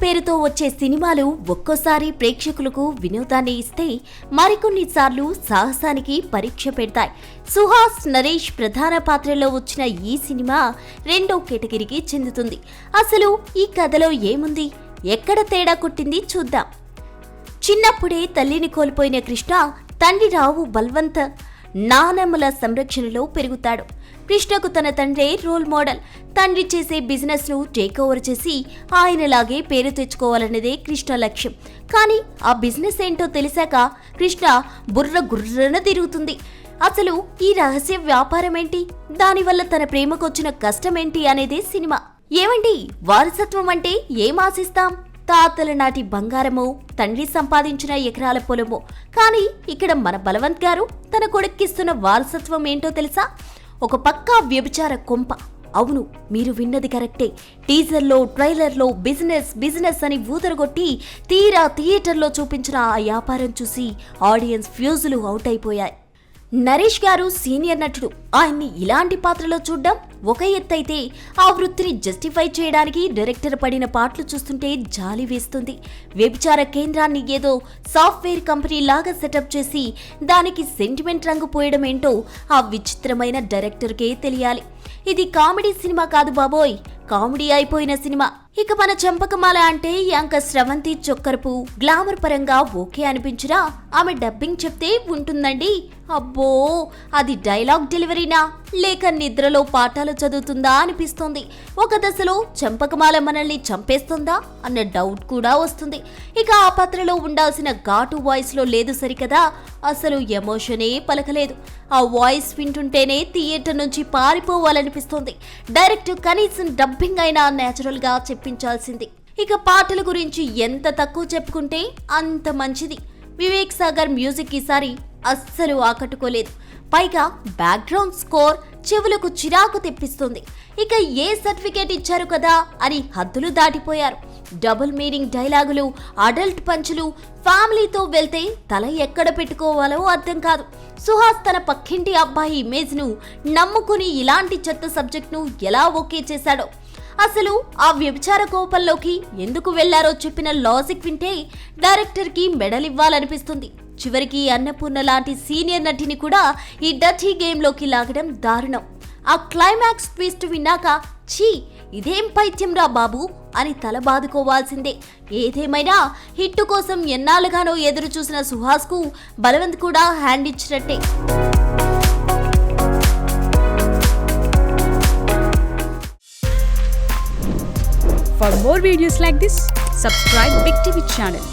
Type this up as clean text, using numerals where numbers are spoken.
పేరుతో వచ్చే సినిమాలు ఒక్కోసారి ప్రేక్షకులకు వినోదాన్ని ఇస్తే మరికొన్నిసార్లు సాహసానికి పరీక్ష పెడతాయి. సుహాస్, నరేష్ ప్రధాన పాత్రలో వచ్చిన ఈ సినిమా రెండో కేటగిరీకి చెందుతుంది. అసలు ఈ కథలో ఏముంది, ఎక్కడ తేడా కొట్టింది చూద్దాం. చిన్నప్పుడే తల్లిని కోల్పోయిన కృష్ణ తండ్రి రావు బల్వంత్ నానమ్మల సంరక్షణలో పెరుగుతాడు. కృష్ణకు తన తండ్రే రోల్ మోడల్. తండ్రి చేసే బిజినెస్ ను టేక్ ఓవర్ చేసి ఆయనలాగే పేరు తెచ్చుకోవాలన్నదే కృష్ణ లక్ష్యం. కానీ ఆ బిజినెస్ ఏంటో తెలిసాక కృష్ణ బుర్ర గుర్రన తిరుగుతుంది. అసలు ఈ రహస్య వ్యాపారం ఏంటి, దానివల్ల తన ప్రేమకొచ్చిన కష్టమేంటి అనేదే సినిమా. ఏమండి, వారసత్వం అంటే ఏం ఆశిస్తాం? తాతల నాటి బంగారమో, తండ్రి సంపాదించిన ఎకరాల పొలమో. కానీ ఇక్కడ మన బలవంత్ గారు తన కొడుక్కిస్తున్న వారసత్వం ఏంటో తెలుసా? ఒక పక్కా వ్యభిచార కొంప. అవును, మీరు విన్నది కరెక్టే. టీజర్లో, ట్రైలర్లో బిజినెస్ అని ఊదరగొట్టి తీరా థియేటర్లో చూపించిన ఆ వ్యాపారం చూసి ఆడియన్స్ ఫ్యూజులు అవుట్ అయిపోయాయి. నరేష్ గారు సీనియర్ నటుడు. ఆయన్ని ఇలాంటి పాత్రలో చూడ్డం ఒక ఎత్తైతే, ఆ వృత్తిని జస్టిఫై చేయడానికి డైరెక్టర్ పడిన పాటలు చూస్తుంటే జాలి వేస్తుంది. వ్యభిచార కేంద్రాన్ని ఏదో సాఫ్ట్వేర్ కంపెనీ లాగా సెటప్ చేసి దానికి సెంటిమెంట్ రంగు పోయడం ఏంటో ఆ విచిత్రమైన డైరెక్టర్కే తెలియాలి. ఇది కామెడీ సినిమా కాదు బాబోయ్, కామెడీ అయిపోయిన సినిమా. ఇక మన చంపకమాల అంటే యాంకర్ స్రవంతి చొక్కరపు గ్లామర్ పరంగా ఓకే అనిపించినా ఆమె డబ్బింగ్ చెప్తే ఉంటుందండి. అబ్బో, అది డైలాగ్ డెలివరీనా లేక నిద్రలో పాఠాలు చదువుతుందా అనిపిస్తోంది. ఒక దశలో చంపకమాల మనల్ని చంపేస్తుందా అన్న డౌట్ కూడా వస్తుంది. ఇక ఆ పాత్రలో ఉండాల్సిన ఘాటు వాయిస్ లో లేదు సరికదా, అసలు ఎమోషనే పలకలేదు. ఆ వాయిస్ వింటుంటేనే థియేటర్ నుంచి పారిపోవాలనిపిస్తోంది. డైరెక్టర్ కనీసం డబ్బింగ్ అయినా నేచురల్ గా చెప్పించాల్సింది. ఇక పాటల గురించి ఎంత తక్కువ చెప్పుకుంటే అంత మంచిది. వివేక్ సాగర్ మ్యూజిక్ ఈసారి అస్సలు ఆకట్టుకోలేదు. పైగా బ్యాక్గ్రౌండ్ స్కోర్ చెవులకు చిరాకు తెప్పిస్తుంది. ఇక ఏ సర్టిఫికేట్ ఇచ్చారు కదా అని హద్దులు దాటిపోయారు. డబుల్ మీనింగ్ డైలాగులు, అడల్ట్ పంచులు. ఫ్యామిలీతో వెళ్తే తల ఎక్కడ పెట్టుకోవాలో అర్థం కాదు. సుహాస్ తన పక్కింటి అబ్బాయి ఇమేజ్ ను నమ్ముకుని ఇలాంటి చెత్త సబ్జెక్ట్ ను ఎలా ఓకే చేశాడో, అసలు ఆ వ్యభిచార కోపంలోకి ఎందుకు వెళ్లారో చెప్పిన లాజిక్ వింటే డైరెక్టర్ కి మెడల్ ఇవ్వాలనిపిస్తుంది. చివరికి అన్నపూర్ణ లాంటి సీనియర్ నటిని కూడా ఈ డర్టీ గేమ్ లోకి లాగడం దారుణం. ఆ క్లైమాక్స్ ట్విస్ట్ విన్నాక ఛీ, ఇదేం పైత్యం రా బాబు అని తల బాదుకోవాల్సిందే. ఏదేమైనా హిట్ కోసం ఎన్నాళ్ళుగానో ఎదురు చూసిన సుహాస్ కు బలవంత్ కూడా హ్యాండ్ ఇచ్చినట్టే. For more videos like this, subscribe Big TV channel.